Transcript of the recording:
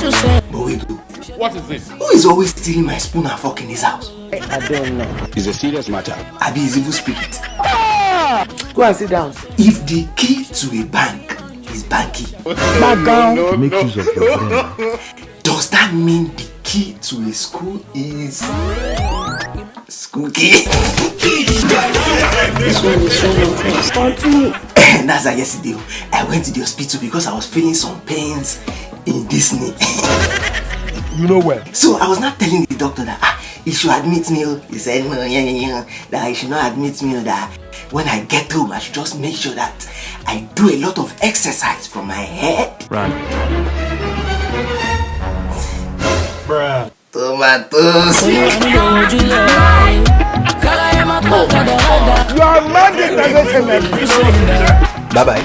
But wait, What is it? who is always stealing my spoon and fork in his house? I don't know. It's a serious matter. I be his evil spirit. Go and sit down. If the key to a bank is banky, Gbagaun. Make use of your brain. does that mean the key to a school is school key? That's like yesterday. I went to the hospital because I was feeling some pains in this knee. You know well. So I was not telling the doctor that he should admit me. He said no, that he should not admit me. That when I get home, I should just make sure that I do a lot of exercise from my head. Run. Bruh. Tomatoes. You are mad at Bye bye.